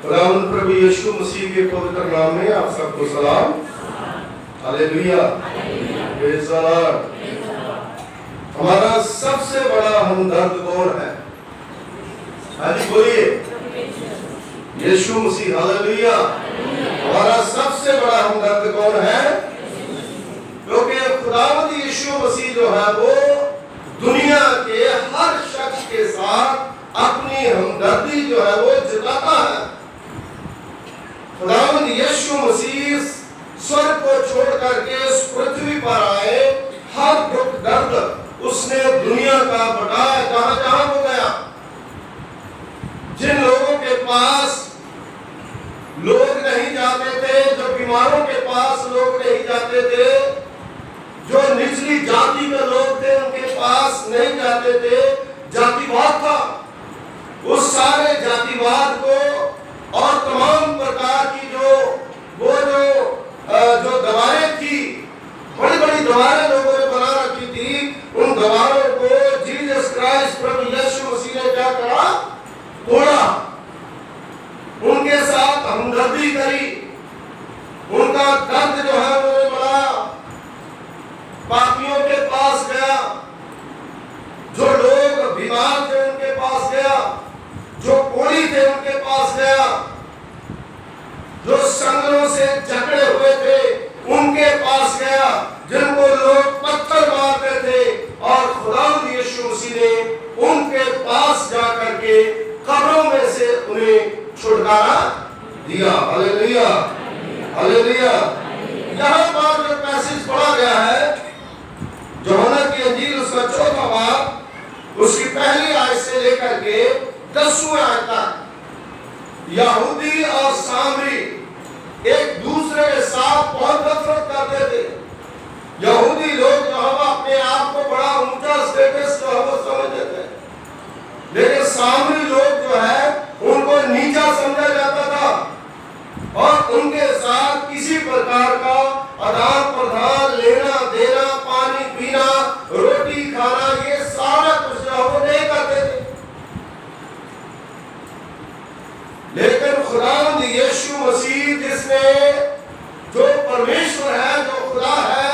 खुदावंद प्रभु यीशु मसीह के पवित्र नाम में आप सबको सलाम। Hallelujah, praise the Lord. हमारा सबसे बड़ा हमदर्द कौन है? हाँ जी बोलिए, यीशु मसीह। हालेलुया। हमारा सबसे बड़ा हमदर्द कौन है? क्योंकि खुदावंद यीशु मसीह जो है वो दुनिया के हर शख्स के साथ अपनी हमदर्दी जो है वो जताता है। खुदावंद यीशु मसीह स्वर्ग को छोड़ करके इस पृथ्वी पर आए, हर दुख दर्द उसने दुनिया का बढ़ाया जहां जहां वो गया। जिन लोगों के पास लोग नहीं जाते थे, जो बीमारों के पास लोग नहीं जाते थे, जो निचली जाति के लोग थे उनके पास नहीं जाते थे, जातिवाद था, उस सारे जातिवाद को और तमाम प्रकार की जो दवाएं थी, बड़ी बड़ी दवाएं लोगों ने बना रखी थी, उन दवाओं को जीसस क्राइस्ट प्रभु यीशु मसीह ने क्या करा? तोड़ा। उनके साथ हमदर्दी करी, उनका दर्द जो है उन्होंने बढ़ाया। पापियों के पास गया, जो लोग बीमार थे उनके पास गया, जो कोढ़ी थे उनके पास गया, जो संगलों से जकड़े हुए थे उनके पास गया, जिनको लोग पत्थर मारते थे, और खुदावंद यीशु मसीह ने उनके पास जाकर के कब्रों में से उन्हें छुटकारा दिया। Hallelujah, hallelujah. यहाँ पर जो पैसेज पढ़ा गया है, यूहन्ना की इंजील उसका 4वां बाब, उसकी पहली आयत से लेकर के 10वें आयत तक, यहूदी और सामरी एक दूसरे के साथ बहुत नफरत करते थे। यहूदी लोग जो हम अपने आप को बड़ा ऊंचा स्टेटस जो है वो समझते थे, लेकिन सामरी लोग जो है उनको नीचा समझा जाता था, और उनके साथ किसी प्रकार का आदान प्रदान, लेना देना, पानी पीना, रोटी खाना, ये सारा कुछ जो वो नहीं करते थे। लेकिन खुदावंद यीशु मसीह, जिसने, जो परमेश्वर है, जो खुदा है,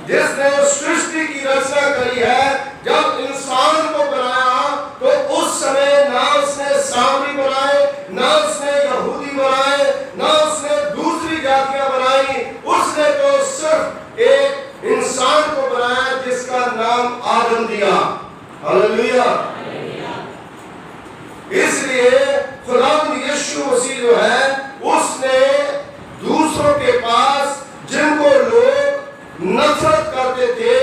जिसने सृष्टि की रचना करी है, जब इंसान को बनाया तो उस समय ना उसने सामरी बनाए, ना उसने यहूदी बनाए, ना उसने दूसरी जातियां बनाई, उसने तो सिर्फ एक इंसान को बनाया जिसका नाम आदम दिया। हालेलुया। इसलिए खुदावंद यीशु मसीह जो है उसने दूसरों के पास, जिनको लोग नफरत करते थे,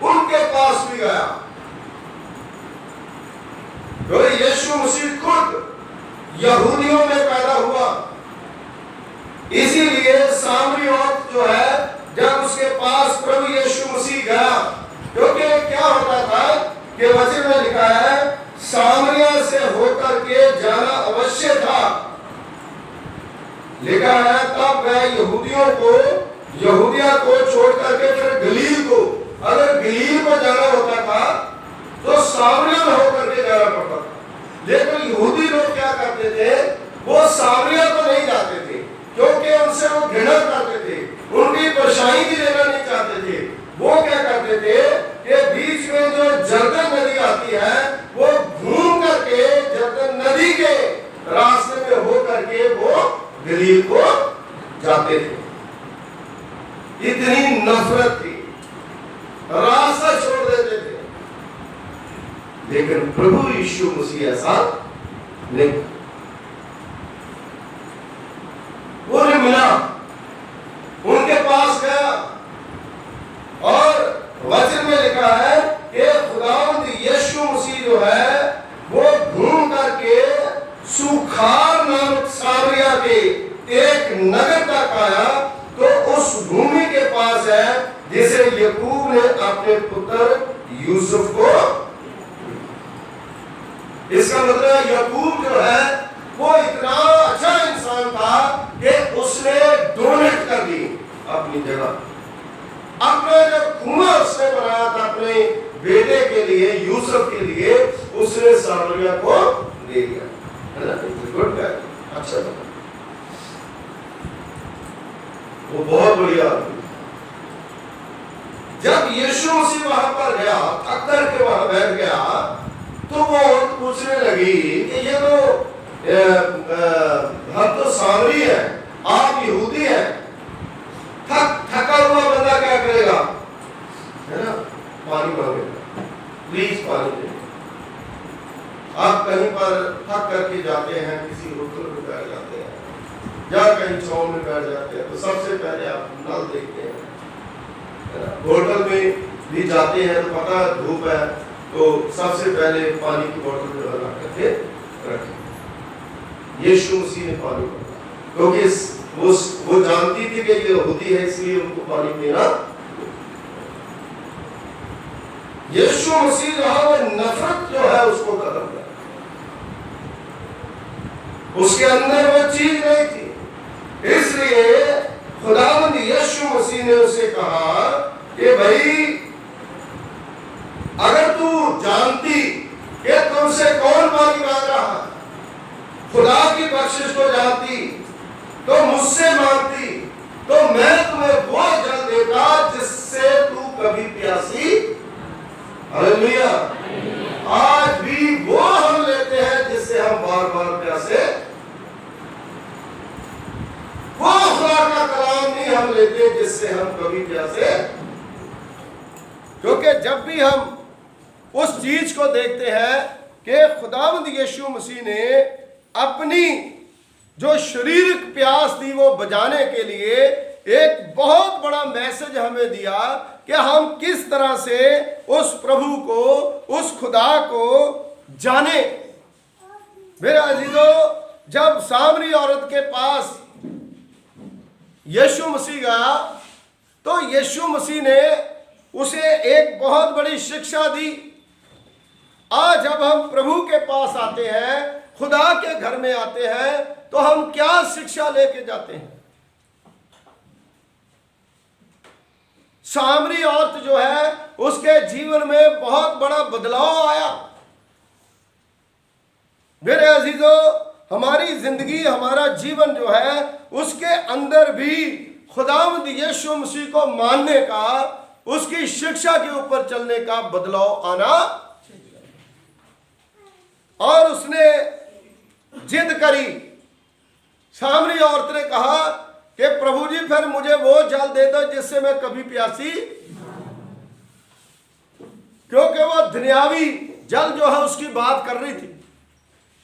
उनके पास भी गया। तो यीशु मसीह खुद यहूदियों में पैदा हुआ, इसीलिए सामरी औरत जो है जब उसके पास प्रभु यीशु मसीह गया, क्योंकि क्या होता था कि वचन में लिखा है सामरिया से होकर के जाना अवश्य था। लिखा है तब वह यहूदिया को छोड़ करके फिर गलील को, अगर गलील को जाना होता था तो सामरिया में होकर के जाना पड़ता था। लेकिन यहूदी लोग क्या करते थे, वो सामरिया को नहीं जाते थे, क्योंकि उनसे वो घृणा करते थे, उनकी परछाई भी लेना नहीं चाहते थे। वो क्या करते थे कि बीच में जो जर्दन नदी आती है वो घूम करके जर्दन नदी के रास्ते में हो करके वो गलील को जाते थे। इतनी नफरत थी, रास्ता छोड़ देते थे। लेकिन प्रभु यीशु मसीह ऐसा नहीं, उन्हें मिला, उनके पास गया, और वचन में लिखा है कि खुदावंद यीशु मसीह जो है वो घूम करके सुखार नामक सामरिया के एक नगर तक आया, तो उस भूमि के पास है जिसे याकूब ने अपने पुत्र यूसुफ को, इसका मतलब याकूब जो है वो इतना अच्छा इंसान था कि उसने डोनेट कर दी अपनी जगह, अपने जो कुआं उसने बनाया था अपने बेटे के लिए, यूसुफ के लिए, उसने सामरिया को दे दिया। है ना? गुड गाय, अच्छा था। वो बहुत बढ़िया आदमी। जब यीशु मसीह वहां पर गया, थक करके वहां बैठ गया, तो वो पूछने लगी कि ये तो हम तो सामरी है, आप यहूदी है, थका हुआ बंदा क्या करेगा, है ना, पानी मांगेगा, प्लीज पानी दे। आप कहीं पर थक करके जाते हैं, किसी होटल में बैठ जाते हैं या कहीं चौक में बैठ जाते हैं, तो सबसे पहले आप नल देखते हैं। होटल में भी जाते हैं तो पता धूप है, तो सबसे पहले पानी की बोतल जो ला करके रखें। यीशु मसीह ने पानी मांगा, क्योंकि वो जानती थी कि ये यहूदी है, इसलिए उनको पानी पीना। यीशु मसीह जो है वो नफरत जो है उसको खत्म कर, उसके अंदर वो चीज नहीं थी। इसलिए खुदावंद यीशु मसीह ने उसे कहा कि भाई अगर तू जानती कि तुमसे कौन पानी मांग रहा है, खुदा की बख्शिश को जानती तो मुझसे मांगती, तो मैं तुम्हें वो जल देता जिससे तू कभी प्यासी। हालेलुया। आज भी वो हम लेते हैं जिससे हम बार बार प्यासे। वो खुदा का कलाम नहीं हम लेते जिससे हम कभी प्यासे। क्योंकि जब भी हम उस चीज को देखते हैं कि खुदावंद यीशु मसीह ने अपनी जो शारीरिक प्यास थी वो बुझाने के लिए एक बहुत बड़ा मैसेज हमें दिया कि हम किस तरह से उस प्रभु को, उस खुदा को जाने। मेरे अजीजों, जब सामरी औरत के पास यीशु मसीह गया तो यीशु मसीह ने उसे एक बहुत बड़ी शिक्षा दी। आज जब हम प्रभु के पास आते हैं, खुदा के घर में आते हैं, तो हम क्या शिक्षा लेके जाते हैं। सामरी औरत जो है उसके जीवन में बहुत बड़ा बदलाव आया। मेरे अजीजों, हमारी जिंदगी, हमारा जीवन जो है उसके अंदर भी खुदावंद यीशु मसीह को मानने का, उसकी शिक्षा के ऊपर चलने का बदलाव आना। और उसने जिद करी। सामरी औरत ने कहा कि प्रभु जी फिर मुझे वो जल दे दो जिससे मैं कभी प्यासी, क्योंकि वो दुनियावी जल जो है उसकी बात कर रही थी।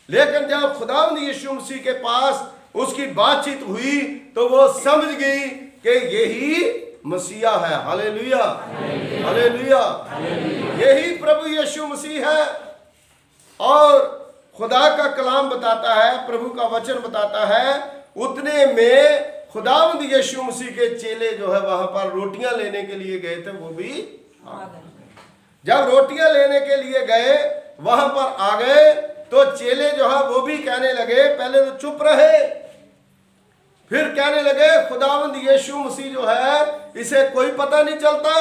लेकिन जब खुदावंद यीशु मसीह के पास उसकी बातचीत हुई तो वो समझ गई कि यही मसीहा है। Hallelujah, hallelujah. यही प्रभु यीशु मसीह है। और खुदा का कलाम बताता है, प्रभु का वचन बताता है, उतने में खुदावंद यीशु मसीह के चेले जो है वहां पर रोटियां लेने के लिए गए थे, वो भी जब रोटियां लेने के लिए गए, वहां पर आ गए, तो चेले जो है वो भी कहने लगे, पहले तो चुप रहे, फिर कहने लगे खुदावंद यीशु मसीह जो है इसे कोई पता नहीं चलता,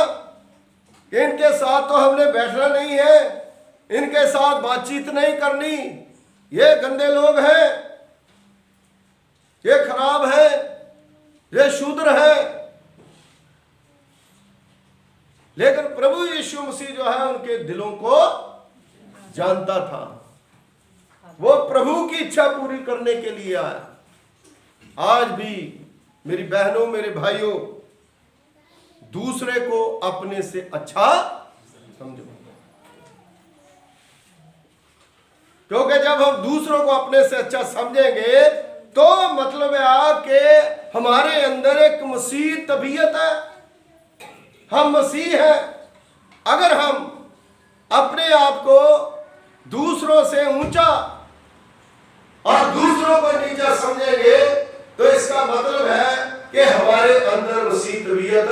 इनके साथ तो हमने बैठना नहीं है, इनके साथ बातचीत नहीं करनी, ये गंदे लोग हैं, ये खराब है, ये शूद्र है। लेकिन प्रभु यीशु मसीह जो है उनके दिलों को जानता था। वो प्रभु की इच्छा पूरी करने के लिए आया। आज भी मेरी बहनों, मेरे भाइयों, दूसरे को अपने से अच्छा समझो, क्योंकि जब हम दूसरों को अपने से अच्छा समझेंगे तो मतलब है कि हमारे अंदर एक मसीह तबीयत है, हम मसीह हैं। अगर हम अपने आप को दूसरों से ऊंचा और दूसरों को नीचा समझेंगे तो इसका मतलब है कि हमारे अंदर मसीह तबीयत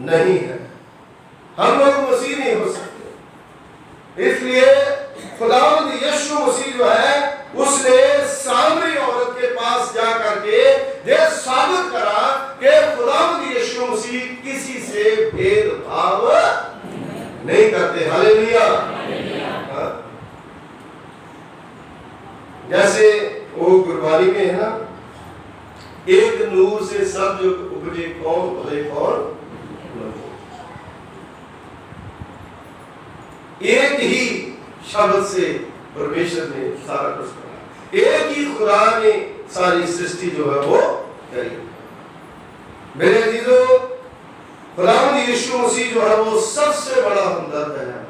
नहीं है, हम लोग मसीह नहीं हो सकते। इसलिए खुदावंद यीशु मसीह जो है उसने सामरी औरत के पास जा करके यह साबित करा कि खुदावंद यीशु मसीह किसी से भेदभाव नहीं करते। हालेलुया। जैसे वो गुरबानी में है ना, एक नूर से सब जो उपजे कौन भले कौन एक ही शब्द से परमेश्वर ने सारा कुछ बना, एक ही खुदा ने सारी सृष्टि जो है वो करी। मेरे अजीजों, खुदावंद यीशु मसीह जो है वो सबसे बड़ा हमदर्द है।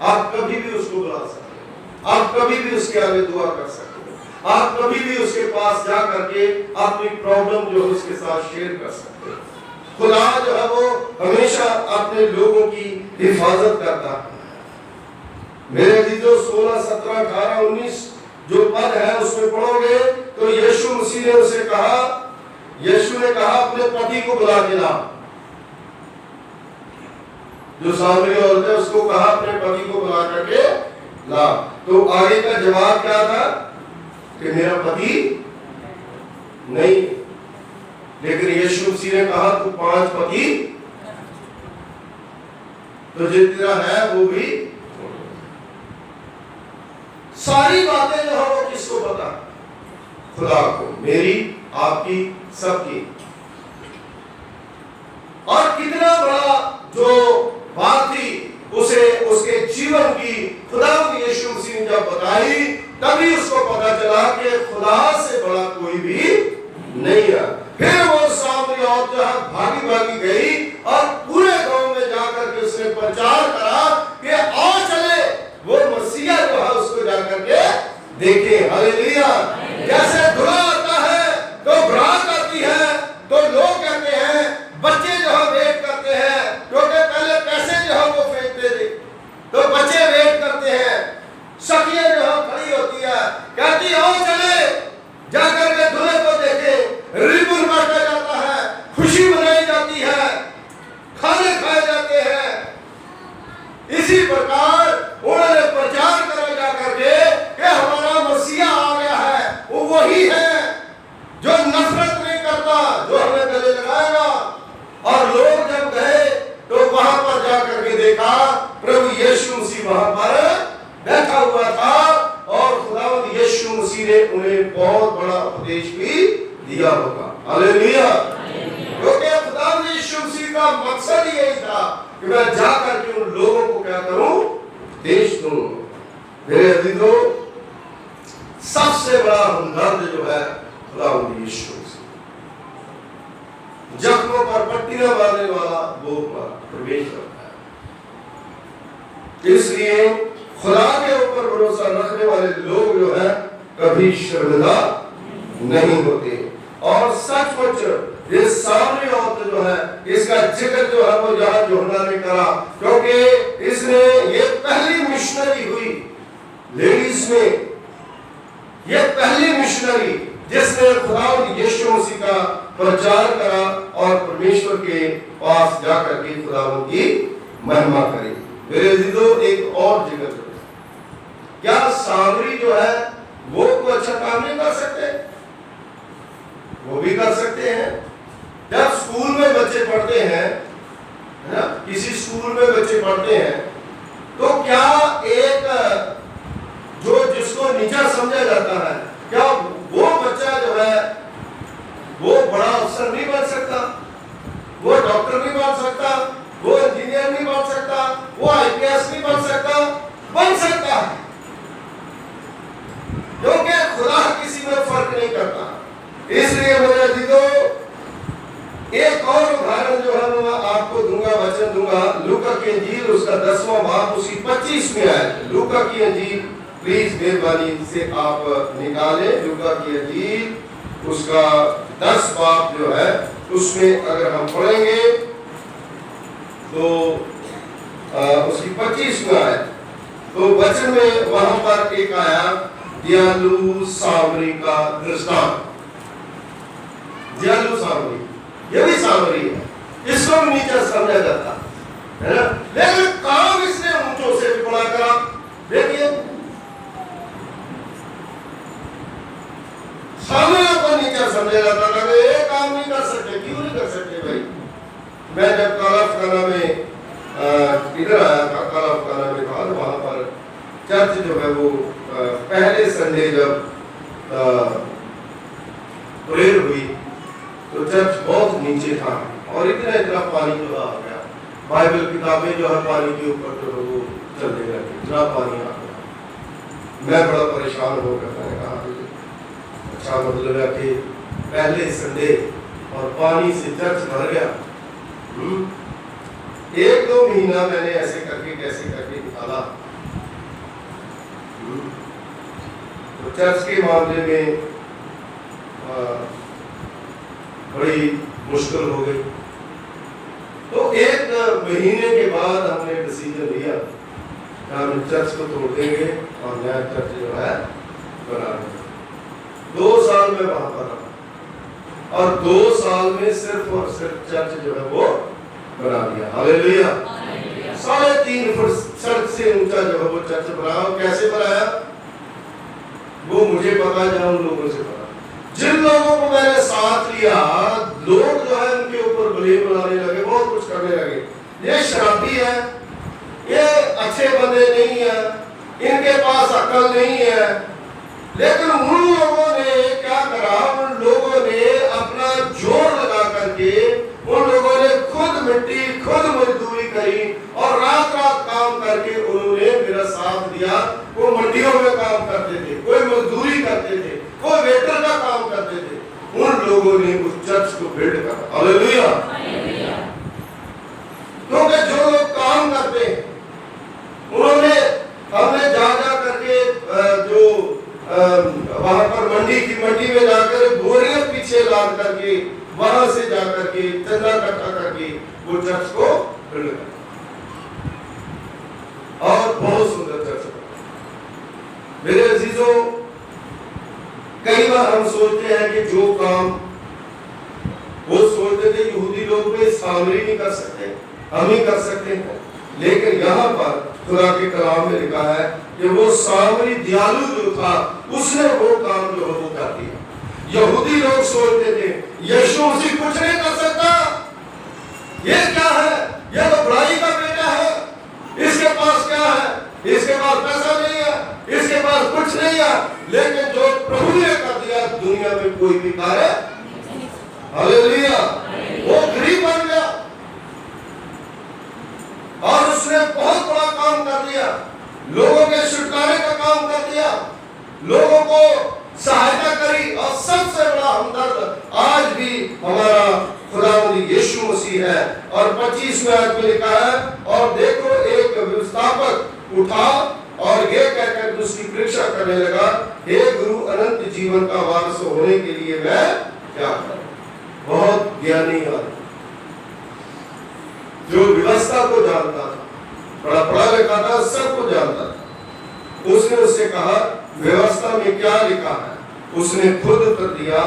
आप कभी भी उसको बुला सकते हैं, आप कभी भी उसके आगे दुआ कर सकते हैं, आप कभी भी उसके पास जा करके अपनी प्रॉब्लम जो है उसके साथ शेयर कर सकते हैं। खुदा जो है वो हमेशा अपने लोगों की हिफाजत करता है। मेरे अजीजों, 16, 17, 18, 19 जो पद है उसमें पढ़ोगे तो यीशु मसीह ने उसे कहा, यीशु ने कहा अपने पति को बुला के ला। जो सामरी औरत है उसको कहा अपने पति को बुला करके ला। तो आगे का जवाब क्या था कि मेरा पति नहीं। लेकिन यीशु मसीह ने कहा तू 5 पति तो जो तेरा है वो भी। सारी बातें जो है वो किसको पता? खुदा को, मेरी, आपकी, सबकी। और कितना बड़ा जो बात थी उसे उसके जीवन की खुदावंद यीशु मसीह ने जब बताई तभी उसको पता चला कि खुदा से बड़ा कोई भी नहीं है। फिर वो सामरी औरत जो है भागी भागी गई और पूरे गांव में जाकर के उसने प्रचार करा कि आओ चले वो मसीहा जो है उसको जाकर के देखें। हालेलुया। जैसे धुला आता है तो बरात आती है तो लोग कहते हैं, बच्चे जो है वेट करते हैं, क्योंकि पहले पैसे जो है वो फेंकते थे तो बच्चे वेट करते हैं। सखियां जो है खड़ी होती है, कहती आओ चले जाकर के दूल्हे को देखें। रिबन बांटा जाता है, खुशी मनाई जाती है, खाने खाए जाते हैं। इसी प्रकार उन्होंने प्रचार करा जाकर के कि हमारा मसीहा आ गया है, वो वही है जो नफरत नहीं करता, जो हमें गले लगाएगा। और लोग जब गए तो वहां पर जाकर के देखा प्रभु यीशु मसीह वहां पर बैठा हुआ था और खुदावंद यीशु मसीह ने उन्हें बहुत बड़ा उपदेश भी दिया होगा। हालेलुया। क्योंकि खुदावंद यीशु मसीह का मकसद ही यही था कि मैं जाकर के उन लोगों को क्या करूं? देश दूं। मेरे अजीजों, सबसे बड़ा हमदर्द जो है खुदावंद यीशु मसीह, जख्मों पर पट्टियां मारने वाला वो परमेश्वर है। इसलिए खुदा के ऊपर भरोसा रखने वाले लोग जो है कभी शर्मिंदा नहीं होते। और सचमुच ये सामरी औरत जो है इसका जिक्र जो है वो यहाँ यूहन्ना ने करा, क्योंकि इसने ये पहली मिशनरी हुई लेडीज में, ये पहली मिशनरी जिसने खुदावंद यीशु मसीह का प्रचार करा और परमेश्वर के पास जाकर के खुदावंद की महिमा करी। मेरे अजीजों, एक और जिक्र, क्या सामरी जो है वो कोई अच्छा काम नहीं कर सकते? वो भी कर सकते हैं। जब स्कूल में बच्चे पढ़ते हैं, है ना, किसी स्कूल में बच्चे पढ़ते हैं तो क्या एक जो जिसको नीचा समझा जाता है, क्या वो बच्चा जो है वो बड़ा अफसर नहीं बन सकता, वो डॉक्टर नहीं बन सकता, वो इंजीनियर नहीं बन सकता, वो आईपीएस नहीं बन सकता? बन सकता है, क्योंकि खुदा किसी में फर्क नहीं करता। इसलिए मेरे अजीजों, एक और उदाहरण जो है मैं आपको दूंगा, वचन दूंगा। लूका की इंजील उसका 10वां बाब उसकी 25 में आया। लूका की इंजील प्लीज मेहरबानी से आप निकालें। लूका की इंजील उसका 10 बाब जो है उसमें अगर हम पढ़ेंगे तो उसकी 25 में आया तो वचन में वहां पर एक आया दयालु सामरी का दृष्टांत। दयालु सामरी, ये भी सामरी है, इसको भी नीचा समझा जाता है ना, लेकिन काम इसने ऊंचों से भी बड़ा करा। देखिए सामरियों को नीचा समझा जाता था कि ये काम नहीं कर सकते। क्यों नहीं कर सकते भाई? मैं जब कालाफखाना में इधर आया था, कालाफखाना में था, वहां पर चर्च जो है वो पहले संडे जब प्रेयर हुई चर्च बहुत नीचे था और इतना इतना पानी जो आ गया, बाइबल किताबें जो है पानी के ऊपर जो है वो चलने लगी, इतना पानी आ गया। मैं बड़ा परेशान हो गया, मैंने कहा अच्छा मतलब है कि पहले संडे और पानी से चर्च भर गया। 1-2 महीना मैंने ऐसे करके कैसे करके निकाला। तो चर्च के मामले में बड़ी मुश्किल हो गई। तो 1 महीने के बाद हमने डिसीजन लिया कि हम चर्च को तोड़ देंगे और नया चर्च जो है बना देंगे। 2 साल में वहां पर रहा और 2 साल में सिर्फ और सिर्फ चर्च जो है वो बना दिया। हालेलुया। 3.5 फुट सड़क से ऊंचा जो है वो चर्च बनाया। कैसे बनाया वो मुझे पता, जहां उन लोगों से पता। जिन लोगों को मैंने साथ लिया, लोग जो है उनके ऊपर ब्लेम बनाने लगे, बहुत कुछ करने लगे। ये शराबी है, ये अच्छे बंदे नहीं है, इनके पास अकल नहीं है। लेकिन उन लोगों ने क्या करा, उन लोगों ने अपना जोर लगा करके, उन लोगों ने खुद मिट्टी खुद मजदूरी करी और रात रात काम करके उन्होंने मेरा साथ दिया। वो मंडियों में काम करते थे, कोई मजदूरी करते थे, कोई वेटर का काम करते थे। उन लोगों ने उस चर्च को बिल्ड करा। हालेलुया। क्योंकि जो लोग काम करते हैं उन्होंने, हमने जा करके जो वहां पर मंडी में जाकर बोरियां पीछे लाद करके वहां से जाकर के चंदा इकट्ठा करके वो चर्च को बिल्ड करा और बहुत सुंदर चर्च बना। मेरे अजीजों, कई बार हम सोचते हैं कि जो काम वो सोचते थे यहूदी लोग भी सामरी नहीं कर सकते, हम ही कर सकते हैं। लेकिन यहाँ पर खुदा के कलाम में लिखा है कि वो सामरी दयालु जो था उसने वो काम जो है वो कर दिया। यहूदी लोग सोचते थे यीशु मसीह कुछ नहीं कर सकता, ये क्या है, ये तो बुराई का बेटा है, इसके पास क्या है, इसके पास पैसा नहीं है, इसके पास कुछ नहीं है। लेकिन जो प्रभु ने कर दिया, दुनिया में कोई भी कार्य, हालेलुया, वो गरीब बन गया और उसने बहुत बड़ा काम कर दिया, लोगों के छुटकारे का काम कर दिया, लोगों को सहायता करी। और सबसे बड़ा हमदर्द आज भी हमारा खुदावंद यीशु मसीह है। और 25वें आयत में लिखा है, और देखो एक व्यवस्थापक उठा और ये कहकर उसकी परीक्षा करने लगा, हे गुरु, अनंत जीवन का वारिस होने के लिए मैं क्या करूं। बहुत ज्ञानी आदमी जो व्यवस्था को जानता था, बड़ा पढ़ा लिखा था, सबको जानता था। उसने उससे कहा व्यवस्था में क्या लिखा है। उसने खुद उत्तर दिया,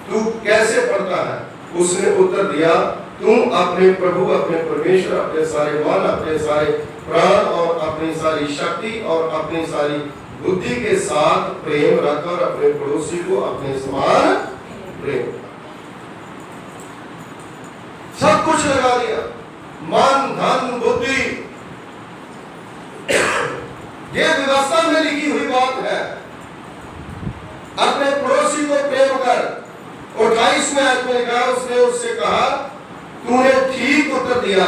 तू कैसे पढ़ता है। उसने उत्तर दिया, तुम अपने प्रभु, अपने परमेश्वर, अपने सारे मन, अपने सारे प्राण और अपनी सारी शक्ति और अपनी सारी बुद्धि के साथ प्रेम रख और अपने पड़ोसी को अपने समान प्रेम। सब कुछ लगा दिया, मन, धन, बुद्धि, ये व्यवस्था में लिखी हुई बात है। अपने पड़ोसी को प्रेम कर। 28वें आयत में लिखा, उसने उससे कहा, तूने ठीक उत्तर दिया,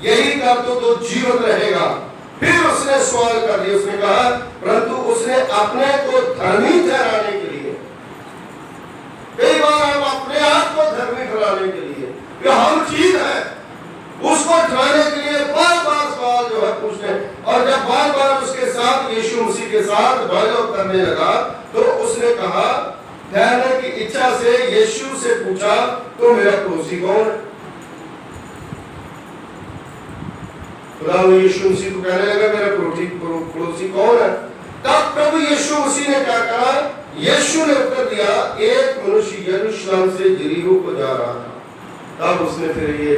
यही कर तो जीवित रहेगा। फिर उसने सवाल कर दिया, उसने कहा, परंतु उसने अपने को धर्मी ठहराने के लिए, कई बार हम अपने आप को धर्मी ठहराने के लिए, हम ठीक है, उसको ठहराने के लिए बार बार सवाल जो है पूछने। और जब बार बार उसके साथ यीशु मसीह के साथ डायलॉग करने लगा, तो उसने कहा, ठहरने की इच्छा से यीशु से पूछा, तो मेरा पड़ोसी कौन है। खुदा यीशु मसीह को कहने लगा, मेरा पड़ोसी कौन है। तब प्रभु यीशु मसीह ने क्या कहा, यीशु ने उत्तर दिया, एक मनुष्य यरूशलेम से यरीहो को जा रहा था। तब उसने फिर ये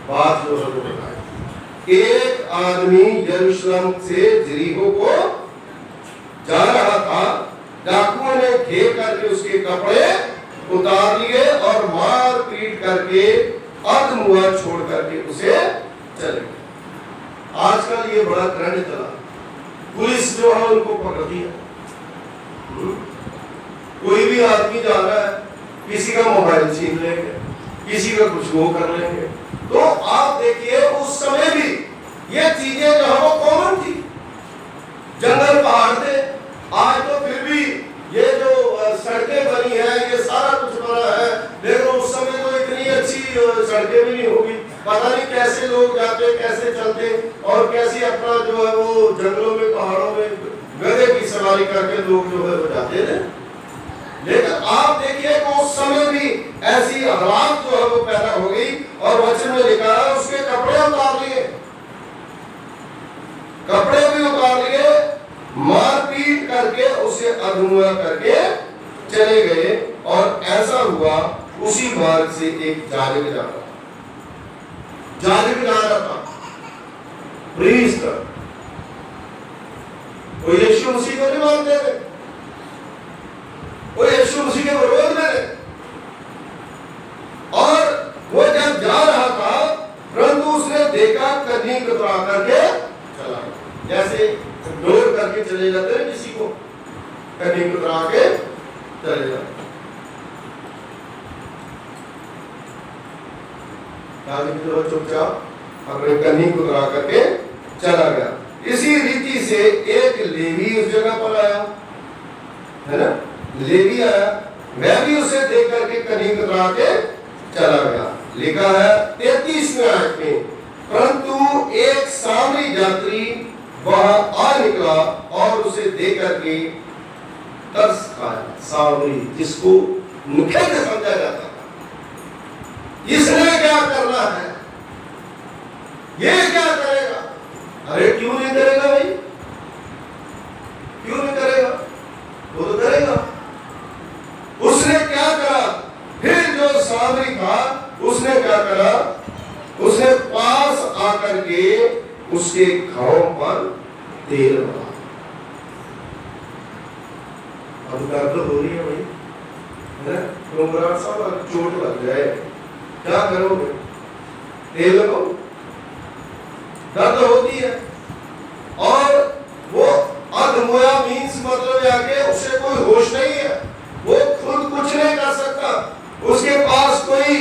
बात जो है बताई, एक आदमी यरूशलेम से यरीहो को जा रहा था, डाकुओं ने घेर करके उसके कपड़े उतार लिए और मार पीट करके अधमुआ छोड़ करके उसे चले गए। आजकल ये बड़ा ट्रेंड चला, पुलिस जो है उनको पकड़ती है। कोई भी आदमी जा रहा है, किसी का मोबाइल छीन लेंगे, किसी का कुछ वो कर लेंगे। तो आप देखिए उस समय भी ये चीजें जो है वो कॉमन थी, जंगल पहाड़ थे। आज तो फिर भी ये जो सड़कें बनी है, ये सारा कुछ बना है, लेकिन उस समय तो इतनी अच्छी सड़कें भी नहीं होगी। पता नहीं कैसे लोग जाते, कैसे चलते और कैसे अपना जो है वो जंगलों में पहाड़ों में गधे की सवारी करके लोग जो है वो जाते थे। लेकिन आप देखिए कि उस समय भी ऐसी हालात जो है वो पैदा हो गई और वचन में लिखा है उसके कपड़े उतार लिए, कपड़े भी उतार लिए, मारपीट करके उसे अधूरा करके चले गए। और ऐसा हुआ उसी मार्ग से एक जालिम जा रहा था, प्रीस्ट, वो यीशु मसीह को नहीं मानते थे, वो यीशु मसीह के विरोध में थे। और वो जब जा रहा था परंतु उसने देखा कहीं कतरा करके चला, जैसे डोर करके चले जाते हैं किसी को, कहीं कतरा के चले जाते। चुपचाप अपने कन्ही को करा करके चला गया। इसी रीति से एक लेवी उस जगह पर आया, है ना, लेवी आया, वह भी उसे देख करके कन्ही को करा के चला गया। लिखा है 33वें आयत में, परंतु एक सामरी यात्री वहां आ निकला और उसे देख करके तरस खाया। सामरी जिसको मुख्य समझा जाता था, इसने क्या करना है, ये क्या करेगा, अरे क्यों नहीं करेगा भाई, क्यों नहीं करेगा, वो तो करेगा। उसने क्या करा, फिर जो सामरी था उसने क्या करा, उसने पास आकर के उसके घाव पर तेल डाला। अब दर्द हो रही है भाई, है ना, साहब चोट लग जाए, क्या करोगे, तेल लगाओ, दर्द होती है। और वो अधमोया मीन्स मतलब आके उसे कोई होश नहीं है, वो खुद कुछ नहीं कर सकता, उसके पास कोई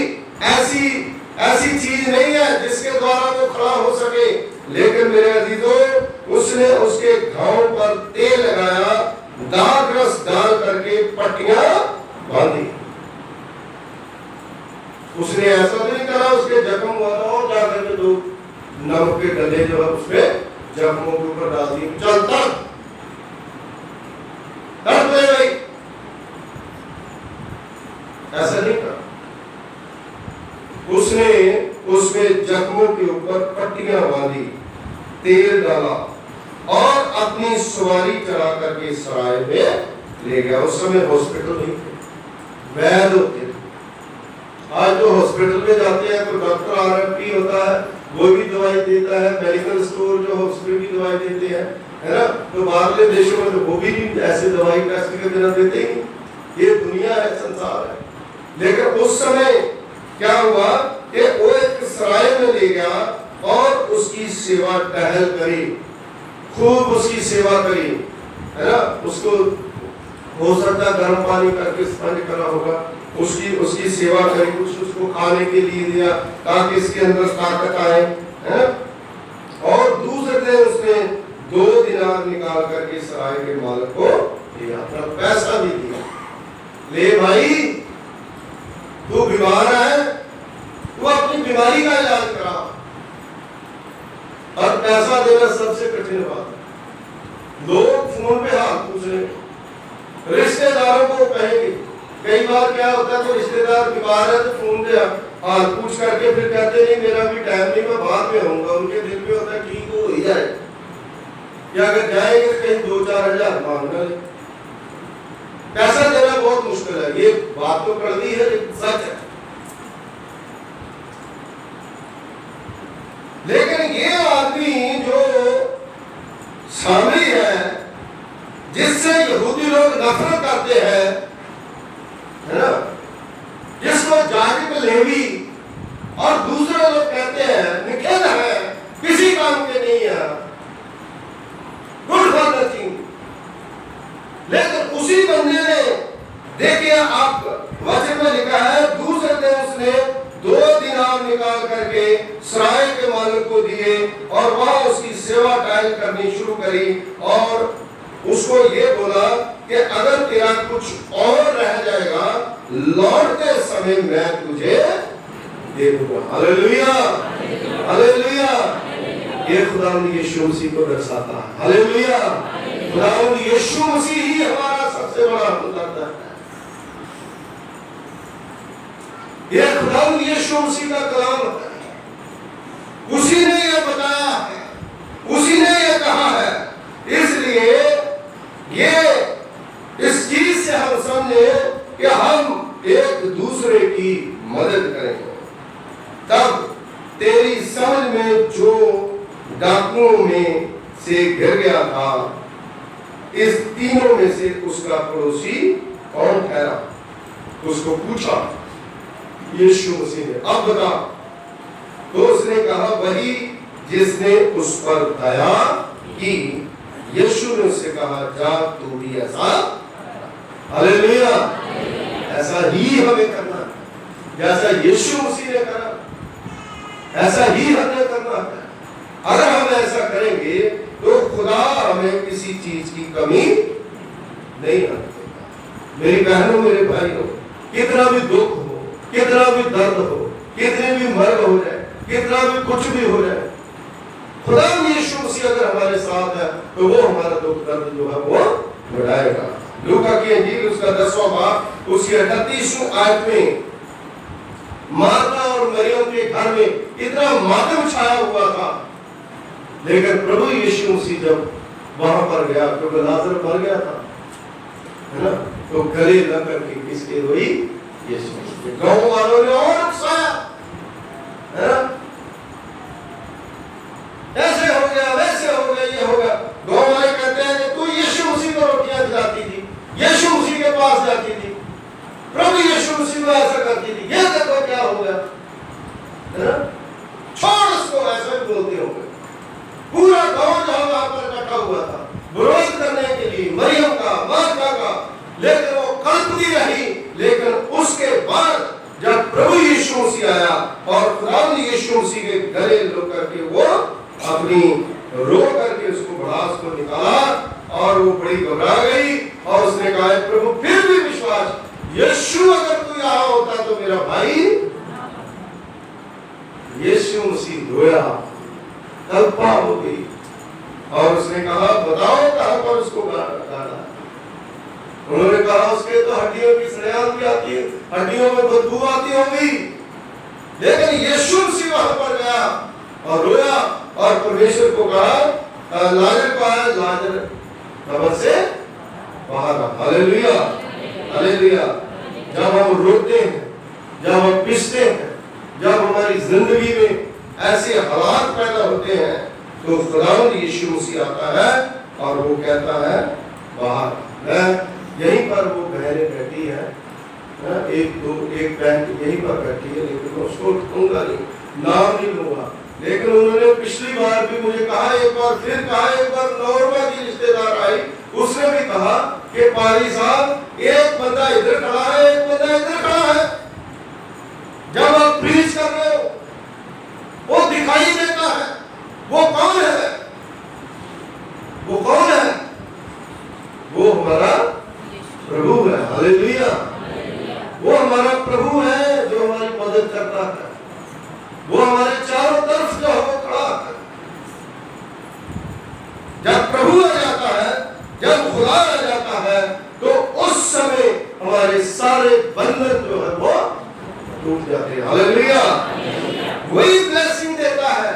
ऐसी चीज नहीं है जिसके द्वारा वो खड़ा हो सके। लेकिन मेरे अजीजों, उसने उसके घाव पर तेल लगाया, दाग रस डाल करके पट्टियां बांधी। उसने ऐसा नहीं करा उसके जख्म हुआ था और जाकर के दो नमक के डले जो है उसपे जख्मों के ऊपर डाल दिए, चलता दर्द ले भाई, ऐसा नहीं करा। उसने उसमें जख्मों के ऊपर पट्टियां बांधी, तेल डाला और अपनी सवारी चढ़ा करके सराय में ले गया। उस समय हॉस्पिटल नहीं थे, वैद्य होते थे। आज जो हॉस्पिटल में जाते हैं तो डॉक्टर आरएमपी होता है, वो भी दवाई देता है, मेडिकल स्टोर जो हॉस्पिटल भी दवाई देते हैं, है ना। तो बाहरले देशों में तो वो भी ऐसे दवाई टेस्ट के बिना देते ही। ये दुनिया है, संसार है। लेकिन उस समय क्या हुआ कि वो एक सराय में ले गया और उसकी सेवा टहल करी, खूब उसकी सेवा करी, है ना। उसको हो सकता है गर्म पानी करके स्पंज करा होगा, उसकी सेवा करी, कुछ उसको खाने के लिए दिया ताकि इसके अंदर ताकत आए, है ना। और दूसरे दिन उसने 2 दिनार निकाल करके सराय के मालिक को दिया, अपना पैसा भी दिया, ले भाई तू बीमार है, तू अपनी बीमारी का इलाज करा। और पैसा देना सबसे कठिन बात है। लोग फोन पे हाथ पूछ रहे, रिश्तेदारों को कहेंगे, कई बार क्या होता है तो रिश्तेदार बीमार है तो फोन पे हाथ पूछ करके फिर कहते नहीं मेरा भी टाइम नहीं, मैं बाद में आऊंगा। उनके दिल में होता है ठीक हो ही जाए, या अगर जाएंगे कहीं 2-4 हजार मांगना, पैसा देना बहुत मुश्किल है। ये बात तो कड़वी है लेकिन सच है। लेकिन ये आदमी जो सामरी है, जिससे यहूदी लोग नफरत करते हैं, है ना, जिसको जालिम लेवी और दूसरे लोग कहते हैं निखेल है, किसी काम के नहीं है, गुड फॉर नथिंग। लेकिन उसी बंदे ने देखिए आप वचन में लिखा है दूसरे दिन उसने निकाल करके सराय के मालिक को दिए और वहां उसकी सेवा टाइल करनी शुरू करी और उसको ये बोला कि अगर तेरा कुछ और रह जाएगा लौटते समय मैं तुझे दे दूंगा। Hallelujah, hallelujah. ये खुदावंद यीशु मसीह को दर्शाता है। हालेलुया। खुदावंद यीशु मसीह ही हमारा सबसे बड़ा हमदर्द है। ये खुदावंद यीशु मसीह का कलाम है, उसी ने ये बताया है, उसी ने ये कहा है। इसलिए ये इस चीज से हम समझे कि हम एक दूसरे की मदद करेंगे, तब तेरी समझ में जो डाकुओं में से गिर गया था, इस तीनों में से उसका पड़ोसी कौन ठहरा? उसको पूछा यीशु मसीह ने, अब बता। तो उसने कहा वही जिसने उस पर दया की। यीशु ने उससे कहा जा तू भी ऐसा। हालेलुया। ऐसा ही हमें करना है, जैसा यीशु मसीह ने करा ऐसा ही हमें करना है। अगर हम ऐसा करेंगे तो खुदा हमें किसी चीज की कमी नहीं आने देगा। मेरी बहनों, मेरे भाइयों, कितना भी दुख हो, कितना भी दर्द हो, कितने भी मर्ग हो जाए, कितना भी कुछ भी हो जाए, खुदा यीशु मसीह अगर हमारे साथ है तो वो हमारा दुख दर्द जो है वो बढ़ाएगा। लूका की इंजील उसका 10वां बाब उसकी 38वीं आयत में मार्था और मरियम के घर में इतना मातम छाया हुआ था, लेकिन प्रभु यीशु मसीह जब वहां पर गया, क्योंकि लाजर मर गया था, है ना, तो गले लग करके किसके रोई? यीशु मसीह। गांव वालों ने और उकसाया, है ना, ऐसे हो गया, वैसे हो गया, ये हो गया। गांव वाले कहते हैं कि तू यीशु मसीह को रोटियां खिलाती थी, यीशु मसीह के पास जाती थी, प्रभु यीशु मसीह को ऐसा करती थी, ये देखो क्या हो गया, है ना, छोड़ उसको, ऐसा भी बोलते होंगे। पूरा गांव जो वहां पर इकट्ठा हुआ था विरोध करने के लिए मरियम का, मार्था का, लेकिन वो कल्पती रही। लेकिन उसके बाद जब प्रभु यीशु मसीह आया और खुदावंद यीशु मसीह के गले लग करके वो अपनी रो करके उसको भड़ास को निकाला और वो बड़ी घबरा गई और उसने कहा प्रभु फिर भी विश्वास, यीशु अगर तू यहाँ होता तो मेरा भाई। यीशु मसीह रोया, कल्पना हो गई और उसने कहा बताओ कहां पर उसको गाड़ा। उन्होंने कहा उसके तो हड्डियों की सड़यान भी आती है, हड्डियों में बदबू आती होगी। लेकिन यीशु मसीह वहां पर गया और रोया और परमेश्वर को कहा लाजर को आया, लाजर कब्र से बाहर आ। Hallelujah, hallelujah. जब हम रोते हैं, जब हम पिसते हैं, जब हमारी जिंदगी में ऐसे हालात पैदा होते हैं तो खुदावंद यीशु मसीह आता है और वो कहता है बाहर। यहीं पर वो बहनें बैठी है, एक बहन यहीं पर बैठी है, लेकिन मैं उसको उठाऊंगा नहीं, नाम नहीं लूंगा। लेकिन उन्होंने पिछली बार भी मुझे कहा, एक बार फिर कहा, एक बार नॉर्मा की रिश्तेदार आई, उसने भी कहा कि पारी साहब एक बंदा इधर खड़ा है, एक बंदा इधर खड़ा है। जब आप प्रीच कर रहे हो वो दिखाई देता है, वो कौन है? वो कौन है? वो हमारा प्रभु है। हालेलुया। वो हमारा प्रभु है जो हमारी मदद करता है, वो हमारे चारों तरफ जो है वो खड़ा है। जब प्रभु आ जाता है, जब खुदा आ जाता है तो उस समय हमारे सारे बंधन जो है वो टूट जाते हैं। हालेलुया। वही ब्लेसिंग देता है,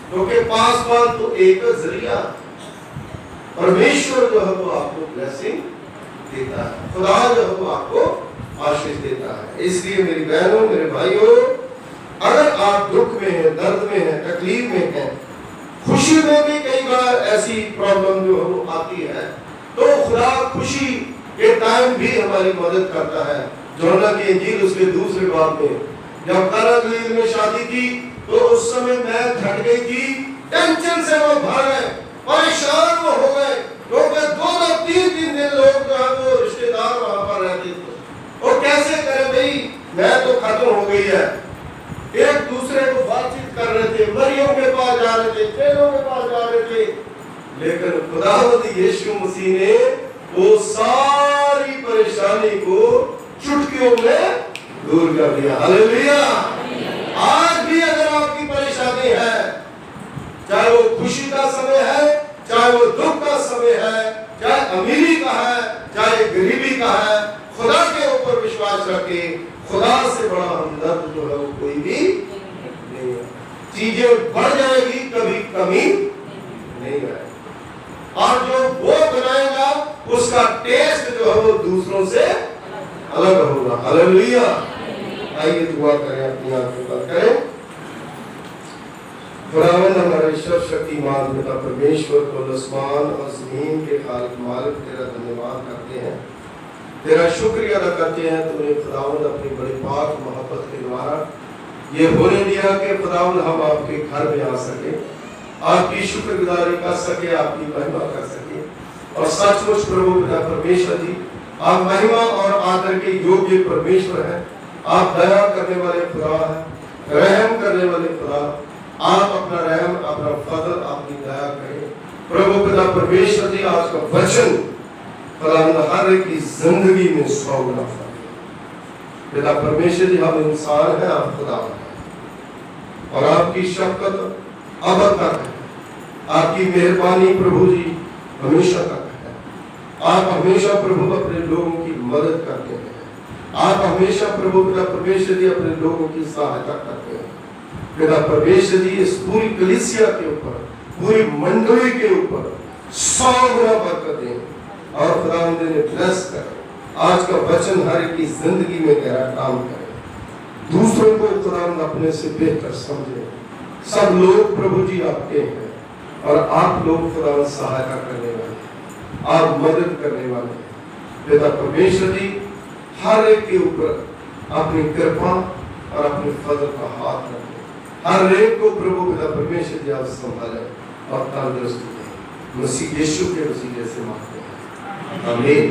क्योंकि पासवान तो एक जरिया, परमेश्वर जो है वो आपको ब्लेसिंग देता है, खुदा जो है वो आपको आशीष देता है। इसलिए मेरी बहनों, मेरे भाइयों, अगर आप दुख में हैं, दर्द में हैं, तकलीफ में हैं, खुशी में भी कई बार ऐसी प्रॉब्लम जो है वो आती है, तो खुदा खुशी के टाइम भी हमारी मदद करता है। यूहन्ना की इंजील उसके 2 बाब में जब काना गलील में शादी थी तो उस समय मैं थक गई थी, टेंशन से वो भर गए, परेशान वो हो गए, क्योंकि 2-3 दिन लोग जो है वो रिश्तेदार वहां पर रहते थे। और कैसे करें भाई, मैं तो खत्म हो गई है, एक दूसरे को बातचीत कर रहे थे, मरियम के पास जा रहे थे, चेलों के पास जा रहे थे, लेकिन खुदावंद यीशु मसीह ने वो सारी परेशानी को चुटकियों में दूर कर दिया। हालेलुया। आज भी अगर आपकी परेशानी है, चाहे वो खुशी का समय है, चाहे वो दुख का समय है, चाहे अमीरी का है, चाहे गरीबी का है, खुदा के ऊपर विश्वास रखे। खुदा से बड़ा हमदर्द जो है वो कोई भी नहीं है। चीजें बढ़ जाएगी, कभी कमी नहीं आएगी, और जो वो बनाएगा उसका टेस्ट जो है वो दूसरों से अलग होगा। हालेलुया। आइए दुआ करें, अपनी आंखें बंद करें। खुदावंद हमारा ईश्वर शक्तिमान पिता परमेश्वर को आसमान और जमीन के खालिक मालिक तेरा धन्यवाद करते हैं, तेरा शुक्रिया अदा करते हैं। तूने खुदावंद अपनी बड़ी पाक मोहब्बत के द्वारा ये होने दिया कि खुदावंद हम आपके घर में आ सके, आपकी शुक्रगुजारी कर सके, आपकी महिमा कर सके। और सचमुच प्रभु पिता परमेश्वर जी, आप महिमा और आदर के योग्य परमेश्वर हैं। आप दया करने वाले खुदा हैं, रहम करने वाले खुदा। आप अपना रहम, अपना फजल, अपनी दया करें प्रभु पिता परमेश्वर जी। आज का वचन खुदावंद हर एक की जिंदगी में 100 गुना फल। पिता परमेश्वर जी, हम इंसान हैं, आप खुदा हैं, और आपकी शफकत अब तक है, आपकी मेहरबानी प्रभु जी हमेशा तक है। आप हमेशा प्रभु अपने लोगों की मदद करते हैं। आप हमेशा प्रभु पिता परमेश्वर जी अपने लोगों की सहायता करते हैं। पिता परमेश्वर जी, इस पूरी कलीसिया के ऊपर, पूरी मंडली के ऊपर 100 गुना बरकत दें, और खुदावंद ने ब्लेस कर आज का वचन हर एक की जिंदगी में गहरा काम करे। दूसरों को खुदावंद अपने से बेहतर समझे। सब लोग प्रभु जी आपके हैं, और आप लोग खुदावंद सहायता करने वाले, आप मदद करने वाले। पिता परमेश्वर जी, हर एक के ऊपर अपनी कृपा और अपने फजल का हाथ रखें। हर एक को प्रभु पिता परमेश्वर जी आप संभालें और तंदुरुस्त करें। मसीह यीशु के वसीले से मांगते हैं, आमीन।